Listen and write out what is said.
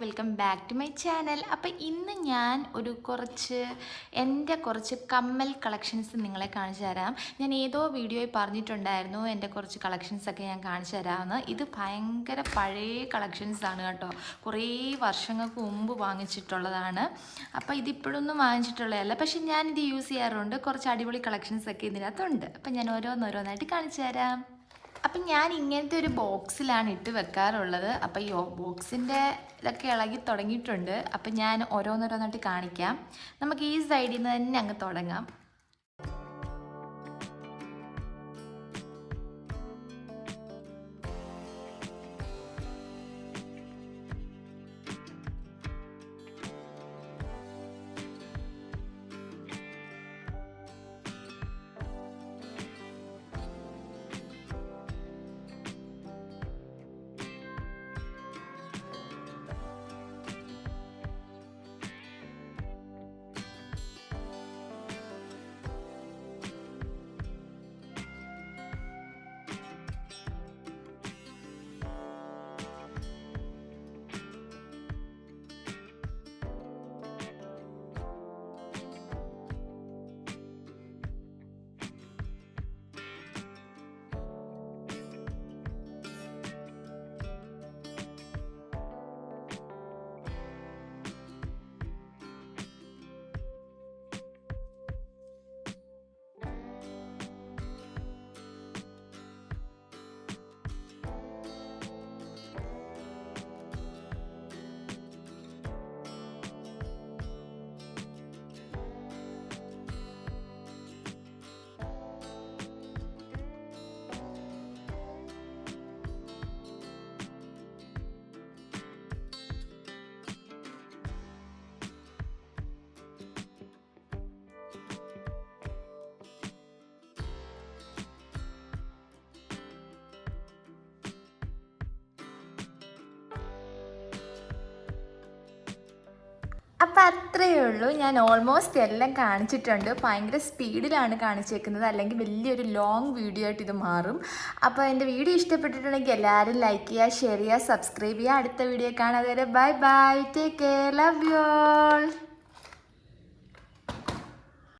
Welcome back to my channel. അപ്പോൾ ഇന്ന് ഞാൻ എൻ്റെ കുറച്ച് കമ്മൽ കളക്ഷൻസ് നിങ്ങളെ കാണിച്ചു തരാം. ഞാൻ ഏതോ വീഡിയോയിൽ പറഞ്ഞിട്ടുണ്ടായിരുന്നു എൻ്റെ കുറച്ച് കളക്ഷൻസൊക്കെ ഞാൻ കാണിച്ചു തരാമെന്ന്. ഇത് ഭയങ്കര പഴയ കളക്ഷൻസാണ് കേട്ടോ, കുറേ വർഷങ്ങൾക്ക് മുമ്പ് വാങ്ങിച്ചിട്ടുള്ളതാണ്. അപ്പോൾ ഇതിപ്പോഴൊന്നും വാങ്ങിച്ചിട്ടുള്ളതല്ല, പക്ഷെ ഞാനിത് യൂസ് ചെയ്യാറുണ്ട്. കുറച്ച് അടിപൊളി കളക്ഷൻസൊക്കെ ഇതിനകത്തുണ്ട്. അപ്പം ഞാൻ ഓരോന്നോരോന്നായിട്ട് കാണിച്ചു തരാം. അപ്പം ഞാൻ ഇങ്ങനത്തെ ഒരു ബോക്സിലാണ് ഇട്ട് വെക്കാറുള്ളത്. അപ്പോൾ ഈ ബോക്സിൻ്റെ ഇതൊക്കെ ഇളകി തുടങ്ങിയിട്ടുണ്ട്. അപ്പം ഞാൻ ഓരോന്നോരോന്നായിട്ട് കാണിക്കാം. നമുക്ക് ഈ സൈഡിൽ നിന്ന് തന്നെ അങ്ങ് തുടങ്ങാം. അപ്പോൾ അത്രയേ ഉള്ളൂ. ഞാൻ ഓൾമോസ്റ്റ് എല്ലാം കാണിച്ചിട്ടുണ്ട്. ഭയങ്കര സ്പീഡിലാണ് കാണിച്ചേക്കുന്നത്, അല്ലെങ്കിൽ വലിയൊരു ലോങ് വീഡിയോ ആയിട്ട് ഇത് മാറും. അപ്പോൾ എൻ്റെ വീഡിയോ ഇഷ്ടപ്പെട്ടിട്ടുണ്ടെങ്കിൽ എല്ലാവരും ലൈക്ക് ചെയ്യുക, ഷെയർ ചെയ്യുക, സബ്സ്ക്രൈബ് ചെയ്യുക. അടുത്ത വീഡിയോ കാണാതെ വരെ bye bye, take care, love you all.